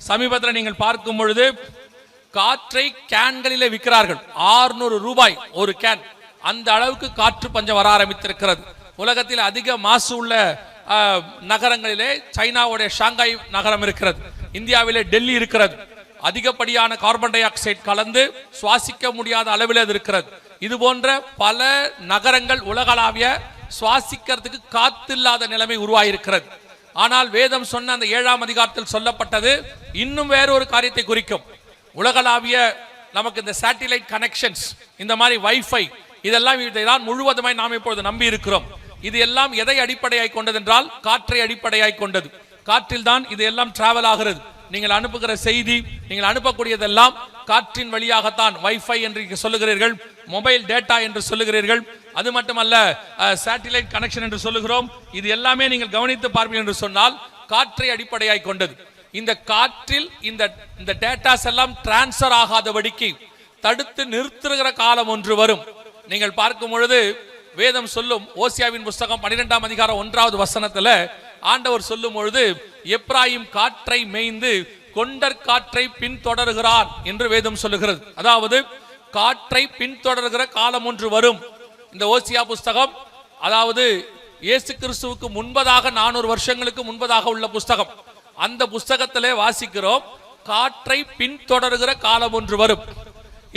சமீபத்தில் நீங்கள் பார்க்கும் பொழுது காற்றை கேன்களிலே விற்கிறார்கள். 600 ரூபாய் ஒரு கேன். அந்த அளவுக்கு காற்று பஞ்சம் வர ஆரம்பித்திருக்கிறது. உலகத்தில் அதிக மாசு உள்ள நகரங்களிலே சைனாவுடைய ஷாங்காய் நகரம் இருக்கிறது, இந்தியாவிலே டெல்லி இருக்கிறது. அதிகப்படியான கார்பன் டை ஆக்சைடு கலந்து சுவாசிக்க முடியாத அளவில் அது இருக்கிறது. இது போன்ற பல நகரங்கள் உலகளாவிய சுவாசிக்கிறதுக்கு காத்தில்லாத நிலைமை உருவாயிருக்கிறது. ஆனால் வேதம் சொன்ன அந்த 7ஆம் அதிகாரத்தில் சொல்லப்பட்டது இன்னும் வேறொரு காரியத்தை குறிக்கும். உலகளாவிய நமக்கு இந்த சேட்டிலைட் கனெக்ஷன்ஸ், இந்த மாதிரி வைஃபை, இதெல்லாம் முழுவதுமாய் நாம் இப்பொழுது நம்பி இருக்கிறோம். இது எல்லாம் எதை அடிப்படையாய் கொண்டது என்றால் காற்றை அடிப்படையாய் கொண்டது. காற்றில் தான் இது எல்லாம் டிராவல் ஆகிறது. நீங்கள் அனுப்புகிற செய்தி, நீங்கள் அனுப்பக்கூடியதெல்லாம் காற்றின் வழியாகத்தான். வைஃபை என்று சொல்லுகிறீர்கள், மொபைல் டேட்டா என்று சொல்லுகிறீர்கள், அது மட்டுமல்ல சேட்டிலைட் கனெக்ஷன் என்று சொல்லுகிறோம். இது எல்லாமே நீங்கள் கவனித்து பார்ப்பீர்கள் என்று சொன்னால் காற்றை அடிப்படையாய் கொண்டது. இந்த காற்றில் இந்த டேட்டாஸ் எல்லாம் டிரான்ஸ்பர் ஆகாதபடிக்கு தடுத்து நிறுத்துகிற காலம் ஒன்று வரும். நீங்கள் பார்க்கும் பொழுது வேதம் சொல்லும், ஓசியாவின் புஸ்தகம் 12ஆம் அதிகாரம் 1வது வசனத்துல ஆண்டவர் சொல்லும் பொழுது, எப்ராயிம் காற்றை மேய்ந்து கொண்டற் காற்றை பின்தொடர்கிறான் என்று வேதம் சொல்லுகிறது. அதாவது காற்றை பின்தொடர்கிற காலம் ஒன்று வரும். இந்த ஓசியா புஸ்தகம், அதாவது இயேசு கிறிஸ்துவுக்கு முன்பதாக 400 வருஷங்களுக்கு முன்பதாக உள்ள புஸ்தகம். அந்த புஸ்தகத்திலே வாசிக்கிறோம், காற்றை பின்தொடர்கிற காலம் ஒன்று வரும்.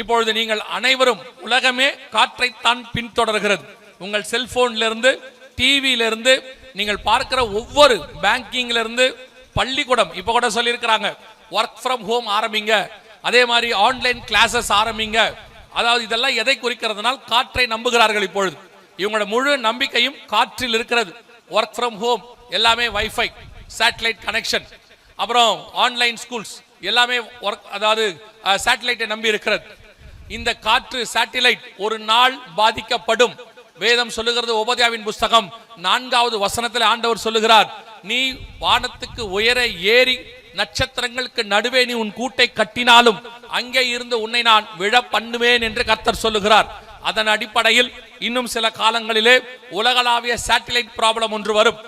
இப்பொழுது நீங்கள் அனைவரும், உலகமே காற்றைத்தான் பின்தொடர்கிறது. உங்கள் செல்போன்ல இருந்து, டிவியில இருந்து, நீங்கள் பார்க்கிற ஒவ்வொரு பேங்கிங்ல இருந்து, பள்ளிக்கூடம் இப்ப கூட சொல்லியிருக்கிறாங்க ஒர்க் ஃப்ரம் ஹோம் ஆரம்பிங்க, அதே மாதிரி ஆன்லைன் கிளாஸஸ் ஆரம்பிங்க. அதாவது இதெல்லாம் எதை குறிக்கிறதுனால் காற்றை நம்புகிறார்கள். இப்பொழுது இவங்களோட முழு நம்பிக்கையும் காற்றில் இருக்கிறது. ஒர்க் ஃப்ரம் ஹோம் எல்லாமே வைஃபை, சேட்டலைட் கனெக்ஷன், அப்புறம் ஆன்லைன் ஸ்கூல்ஸ் எல்லாமே அதாவது சேட்டலைட்டை நம்பி இருக்கிறது. இந்த காற்று சேட்டலைட் ஒரு நாள் பாதிக்கப்படும். வேதம் சொல்லுகிறது, உபதேயாவின் புஸ்தகம் 4வது வசனத்தில் ஆண்டவர் சொல்லுகிறார், நீ வானத்துக்கு உயர ஏறி நட்சத்திரங்களுக்கு நடுவே நீ உன் கூட்டை கட்டினாலும் அங்கே இருந்து உன்னை நான் விழ பண்ணுவேன் என்று கர்த்தர் சொல்லுகிறார். அதன் அடிப்படையில் இன்னும் சில காலங்களிலே உலகளாவிய சேட்டலைட் ப்ராப்ளம் ஒன்று வரும்.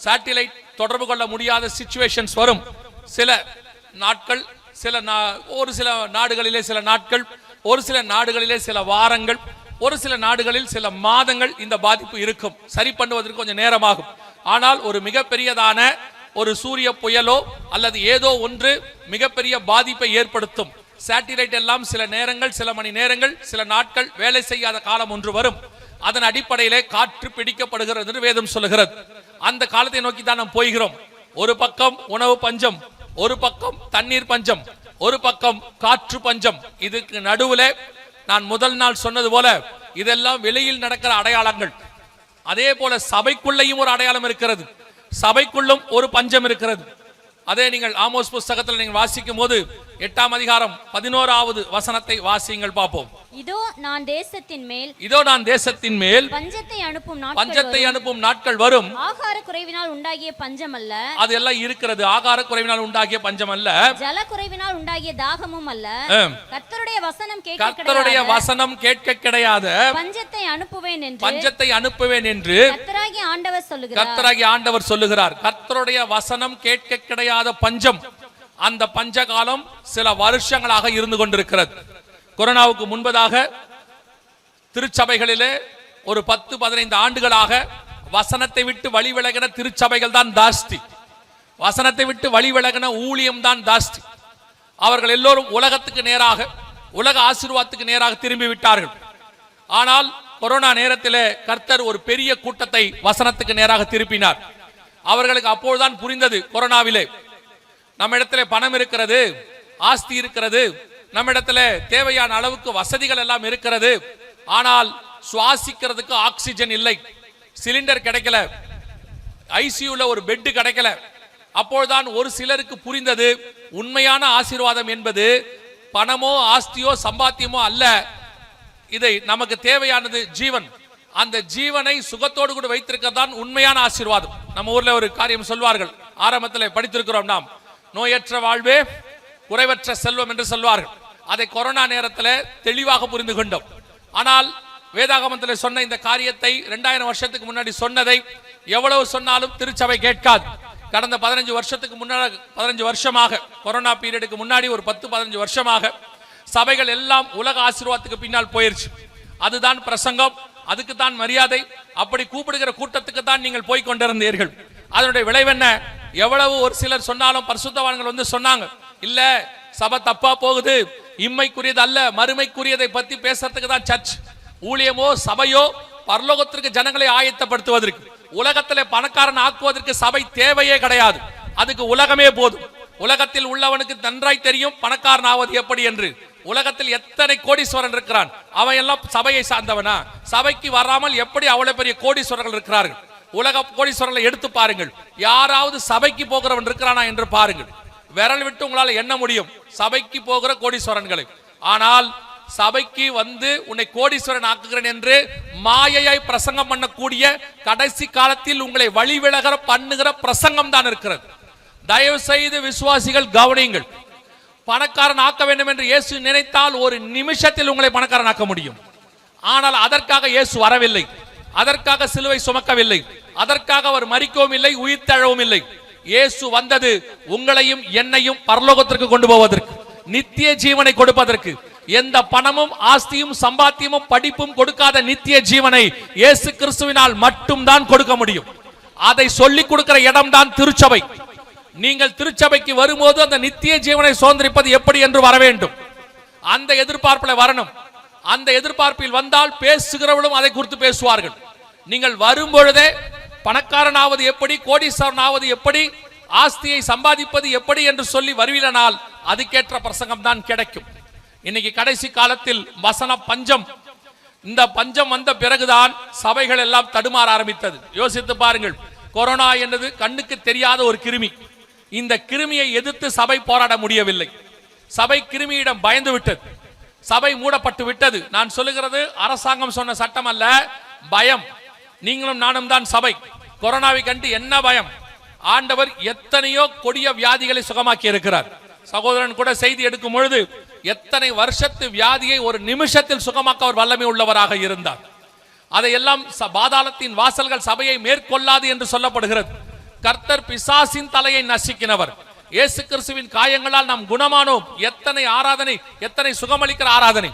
சேட்டலைட் தொடர்பு கொள்ள முடியாத சிச்சுவேஷன்ஸ் வரும். சில நாட்கள், ஒரு சில நாடுகளிலே சில நாட்கள், ஒரு சில நாடுகளிலே சில வாரங்கள், ஒரு சில நாடுகளில் சில மாதங்கள் இந்த பாதிப்பு இருக்கும். சரி பண்ணுவதற்கு கொஞ்சம் நேரமாகும். ஆனால் ஒரு மிகப்பெரியதான ஒரு சூரிய புயலோ அல்லது ஏதோ ஒன்று மிகப்பெரிய பாதிப்பை ஏற்படுத்தும். சேட்டிலைட் எல்லாம் சில நேரங்கள், சில மணி நேரங்கள், சில நாட்கள் வேலை செய்யாத காலம் ஒன்று வரும். அதன் அடிப்படையிலே காற்று பிடிக்கப்படுகிறது என்று வேதம் சொல்லுகிறது. அந்த காலத்தை நோக்கி தான் நாம் போகிறோம். ஒரு பக்கம் உணவு பஞ்சம், ஒரு பக்கம் தண்ணீர் பஞ்சம், ஒரு பக்கம் காற்று பஞ்சம். இதுக்கு நடுவில் நான் முதல் நாள் சொன்னது போல இதெல்லாம் வெளியில் நடக்கிற அடையாளங்கள். அதே போல சபைக்குள்ளேயும் ஒரு அடையாளம் இருக்கிறது, சபைக்குள்ளும் ஒரு பஞ்சம் இருக்கிறது. அதே நீங்கள் ஆமோஸ் புஸ்தகத்தில் நீங்கள் வாசிக்கும் போது 8ஆம் அதிகாரம் 11வது வசனத்தை வாசியுங்கள் பார்ப்போம். இதோ நான் தேசத்தின் மேல் பஞ்சத்தை அனுப்பும் நாட்கள் வரும். ஆகார குறைவினால் உண்டாகிய பஞ்சம் அல்ல, அது எல்லாம் இருக்கிறது. ஆகார குறைவினால் உண்டாகிய பஞ்சம் அல்ல, ஜல குறைவினால் உண்டாகிய தாகமும் அல்ல. கர்த்தருடைய வசனம் கேட்க கிடையாது. பஞ்சத்தை அனுப்புவேன் என்று கர்த்தராகிய ஆண்டவர் சொல்லுகிறார். கர்த்தருடைய வசனம் கேட்க கிடையாத பஞ்சம், அந்த பஞ்ச காலம் சில வருஷங்களாக இருந்து கொண்டிருக்கிறது. கொரோனாவுக்கு முன்பதாக திருச்சபைகளிலே ஒரு 10-15 ஆண்டுகளாக வசனத்தை விட்டு வழி விலகின திருச்சபைகள் தான் ஜாஸ்தி. வசனத்தை விட்டு வழி விலகின ஊழியம் தான் ஜாஸ்தி. அவர்கள் எல்லோரும் உலகத்துக்கு நேராக, உலக ஆசீர்வாதத்துக்கு நேராக திரும்பி விட்டார்கள். ஆனால் கொரோனா நேரத்திலே கர்த்தர் ஒரு பெரிய கூட்டத்தை வசனத்துக்கு நேராக திருப்பினார். அவர்களுக்கு அப்போதுதான் புரிந்தது, கொரோனாவிலே நம்ம இடத்துல பணம் இருக்கிறது, ஆஸ்தி இருக்கிறது, நம்ம இடத்துல தேவையான அளவுக்கு வசதிகள் எல்லாம் இருக்கிறது, ஆனால் சுவாசிக்கிறதுக்கு ஆக்சிஜன் இல்லை, சிலிண்டர் கிடைக்கல, ஐசியூல ஒரு பெட் கிடைக்கல. அப்போதுதான் ஒரு சிலருக்கு புரிந்தது, உண்மையான ஆசீர்வாதம் என்பது பணமோ ஆஸ்தியோ சம்பாத்தியமோ அல்ல, இதை நமக்கு தேவையானது ஜீவன். அந்த ஜீவனை சுகத்தோடு கூட வைத்திருக்கதான் உண்மையான ஆசீர்வாதம். நம்ம ஊர்ல ஒரு காரியம் சொல்வார்கள், ஆரம்பத்தில் படித்திருக்கிறோம் நாம், நோயற்ற வாழ்வே குறைவற்ற செல்வம் என்று சொல்வார்கள். அதை கொரோனா நேரத்தில் தெளிவாக புரிந்து கொண்டோம். ஆனால் வேதாகமத்தில் சொன்ன இந்த காரியத்தை 2000 வருஷத்துக்கு முன்னாடி சொன்னதை எவ்வளவு சொன்னாலும் திருச்சபை கேட்காது. கடந்த 15 வருஷமாக கொரோனா பீரியடுக்கு முன்னாடி ஒரு 10-15 வருஷமாக சபைகள் எல்லாம் உலக ஆசீர்வாதத்துக்கு பின்னால் போயிருச்சு. அதுதான் பிரசங்கம், அதுக்கு தான் மரியாதை, அப்படி கூப்பிடுகிற கூட்டத்துக்கு தான் நீங்கள் போய் கொண்டிருந்தீர்கள். அதனுடைய விளைவென்ன? எவ்வளவு ஒரு சிலர் சொன்னாலும் பரிசுத்தவான்கள் வந்து சொன்னாங்க, இல்ல சபை தப்பா போகுது, இம்மைக்குரியது அல்ல மறுமைக்குரியதை பத்தி பேசுறதுக்கு தான் சர்ச். ஊழியமோ சபையோ பரலோகத்திற்கு ஜனங்களை ஆயத்தப்படுத்துவதற்கு, உலகத்திலே பணக்காரன் ஆக்குவதற்கு சபை தேவையே கிடையாது. அதுக்கு உலகமே போதும். உலகத்தில் உள்ளவனுக்கு நன்றாய் தெரியும் பணக்காரன் ஆவது எப்படி என்று. உலகத்தில் எத்தனை கோடீஸ்வரன் இருக்கிறான், அவன் எல்லாம் சபையை சார்ந்தவனா? சபைக்கு வராமல் எப்படி அவ்வளவு பெரிய கோடீஸ்வரர்கள் இருக்கிறார்கள்? உலக கோடீஸ்வரர்களை எடுத்து பாருங்கள். யாராவது சபைக்கு போகிறவன் இருக்கிறானா என்று பாருங்கள். விரல் விட்டு உங்களால் எண்ண முடியும் சபைக்கு போகிற கோடீஸ்வரன்களை. ஆனால் சபைக்கு வந்து உன்னை கோடீஸ்வரன் ஆக்குகிறேன் என்று மாயையாய் பிரசங்கம் பண்ணக்கூடிய கடைசி காலத்தில் உங்களை வழிவிலகர பண்ணுகிற பிரசங்கம் தான் இருக்கிறது. தயவு செய்து விசுவாசிகள் கவனியுங்கள். பணக்காரன் ஆக்க வேண்டும் என்று இயேசு நினைத்தால் ஒரு நிமிஷத்தில் உங்களை பணக்காரன் ஆக்க முடியும். ஆனால் அதற்காக இயேசு வரவில்லை, அதற்காக சிலுவை சுமக்கவில்லை, அதற்காக அவர் மரிக்கவும் இல்லை, உயிர் தழவும் இல்லை. இயேசு வந்தது உங்களையும் என்னையும் பரலோகத்திற்கு கொண்டு போவதற்கு, நித்திய ஜீவனை கொடுப்பதற்கு. எந்த பணமும் ஆஸ்தியும் சம்பாத்தியமும் படிப்பும் கொடுக்காத நித்திய ஜீவனை இயேசு கிறிஸ்துவினால் மட்டும்தான் கொடுக்க முடியும். அதை சொல்லிக் கொடுக்கிற இடம் தான் திருச்சபை. நீங்கள் திருச்சபைக்கு வரும்போது அந்த நித்திய ஜீவனை சுதந்திரிப்பது எப்படி என்று வர வேண்டும். அந்த எதிர்பார்ப்பில் வரணும். அந்த எதிர்பார்ப்பில் வந்தால் பேசுகிறவர்களும் அதை குறித்து பேசுவார்கள். நீங்கள் வரும்பொழுதே பணக்காரனாவது எப்படி, கோடீஸ்வரன் ஆவது எப்படி, ஆஸ்தியை சம்பாதிப்பது எப்படி என்று சொல்லி வருவினால் அதுக்கேற்ற பிரசங்கம் தான் கிடைக்கும். இன்னைக்கு கடைசி காலத்தில் வசன பஞ்சம், இந்த பஞ்சம் வந்த பிறகுதான் சபைகள் எல்லாம் தடுமாற ஆரம்பித்தது. யோசித்து பாருங்கள், கொரோனா என்பது கண்ணுக்கு தெரியாத ஒரு கிருமி. இந்த கிருமியை எதிர்த்து சபை போராட முடியவில்லை. சபை கிருமியிடம் பயந்து விட்டது, சபை மூடப்பட்டு விட்டது. நான் சொல்லுகிறது அரசாங்கம் சொன்ன சட்டம் அல்ல, பயம். நீங்களும் நானும் தான் சபை. கொரோனாவை கண்டு என்ன பயம்? ஆண்டவர் எத்தனையோ கொடிய வியாதிகளை சுகமாக்கி இருக்கிறார். சகோதரன் கூட செய்தி எடுக்கும் பொழுது எத்தனை வருஷத்து வியாதியை ஒரு நிமிஷத்தில் சுகமாக்க அவர் வல்லமை உள்ளவராக இருந்தார். அதையெல்லாம் பாதாளத்தின் வாசல்கள் சபையை மேற்கொள்ளாது என்று சொல்லப்படுகிறது. கர்த்தர் பிசாசின் தலையை நசுக்கினவர். இயேசு கிறிஸ்துவின் காயங்களால் நாம் குணமானோம். எத்தனை ஆராதனை, எத்தனை சுகமளிக்கிற ஆராதனை,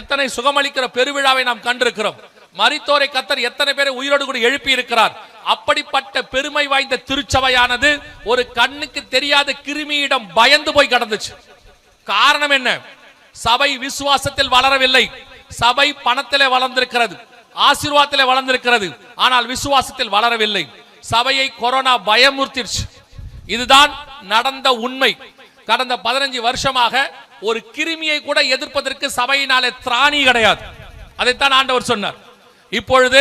எத்தனை சுகமளிக்கிற பெருவிழாவை நாம் கண்டிருக்கிறோம். மரித்தோரை கர்த்தர் எத்தனை பேரை உயிரோடு கூட எழுப்பி இருக்கிறார். அப்படிப்பட்ட பெருமை வாய்ந்த திருச்சபையானது ஒரு கண்ணுக்கு தெரியாத கிருமியிடம் பயந்து போய் கடந்துச்சு. காரணம் என்ன? சபை விசுவாசத்தில் வளரவில்லை. சபை பணத்திலே வளர்ந்திருக்கிறது, ஆசீர்வாதத்திலே வளர்ந்திருக்கிறது, ஆனால் விசுவாசத்தில் வளரவில்லை. சபையை கொரோனா பயமுறுத்திருச்சு. இதுதான் நடந்த உண்மை. கடந்த 15 வருஷமாக ஒரு கிருமியை கூட எதிர்ப்பதற்கு சபையினாலே திராணி கிடையாது. அதைத்தான் ஆண்டவர் சொன்னார். இப்பொழுது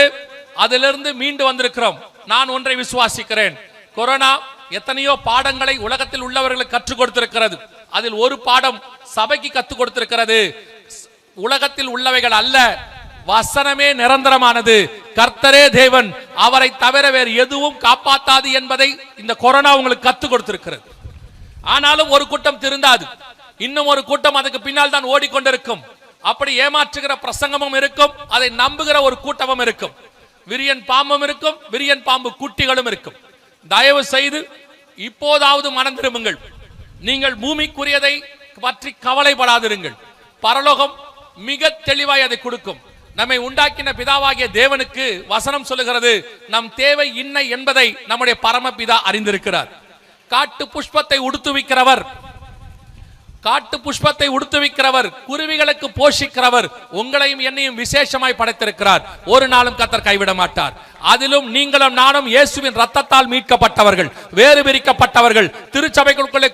அதிலிருந்து மீண்டு வந்திருக்கிறோம். நான் ஒன்றை விசுவாசிக்கிறேன், கொரோனா எத்தனையோ பாடங்களை உலகத்தில் உள்ளவர்களுக்கு கற்றுக் கொடுத்திருக்கிறது. அதில் ஒரு பாடம் சபைக்கு கற்றுக் கொடுத்திருக்கிறது. உலகத்தில் உள்ளவைகள் அல்ல, வசனமே நிரந்தரமானது, கர்த்தரே தேவன், அவரை தவிர வேறு எதுவும் காப்பாத்தாது என்பதை இந்த கொரோனா உங்களுக்கு கற்றுக் கொடுத்திருக்கிறது. ஆனாலும் ஒரு கூட்டம் திருந்தாது, இன்னும் ஒரு கூட்டம் அதுக்கு பின்னால் தான் ஓடிக்கொண்டிருக்கும். அப்படி ஏமாற்றுகிற பிரசங்கமும் இருக்கும், அதை நம்புகிற ஒரு கூட்டமும் இருக்கும். விரியன் பாம்பும் இருக்கும், விரியன் பாம்பு குட்டிகளும் இருக்கும். தயவு செய்து இப்போதாவது மனம் திரும்புங்கள். நீங்கள் பூமிக்குரியதை பற்றி கவலைப்படாதிருங்கள். பரலோகம் மிக தெளிவாய் அதை கொடுக்கும். நம்மை உண்டாக்கின பிதாவாகிய தேவனுக்கு வசனம் சொல்லுகிறது, நம் தேவை இன்ன என்பதை நம்முடைய பரமபிதா அறிந்திருக்கிறார். காட்டு புஷ்பத்தை உடுத்துவிக்கிறவர், காட்டு புஷ்பத்தை உடுத்துவிக்கிறவர், குருவிகளுக்கு போஷிக்கிறவர், உங்களையும் என்னையும் விசேஷமாய் படைத்திருக்கிறார். ஒரு நாளும் கர்த்தர் கைவிட மாட்டார். அதிலும் நீங்களும் நானும் இயேசுவின் ரத்தத்தால் மீட்கப்பட்டவர்கள், வேறு பிரிக்கப்பட்டவர்கள், திருச்சபைகளுக்குள்ளே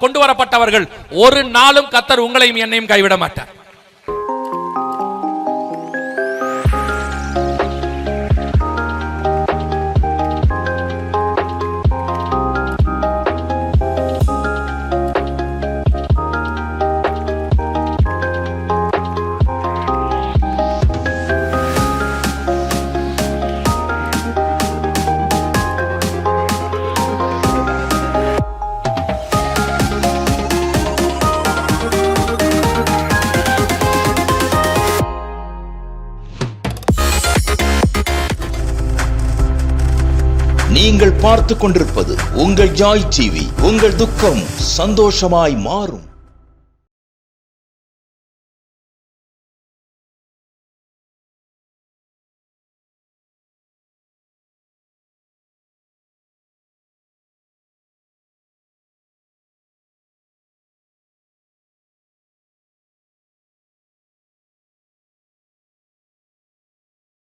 கொண்டு வரப்பட்டவர்கள். ஒரு நாளும் கர்த்தர் உங்களையும் என்னையும் கைவிட மாட்டார். நீங்கள் பார்த்து கொண்டிருப்பது உங்கள் ஜாய் டிவி. உங்கள் துக்கம் சந்தோஷமாய் மாறும்.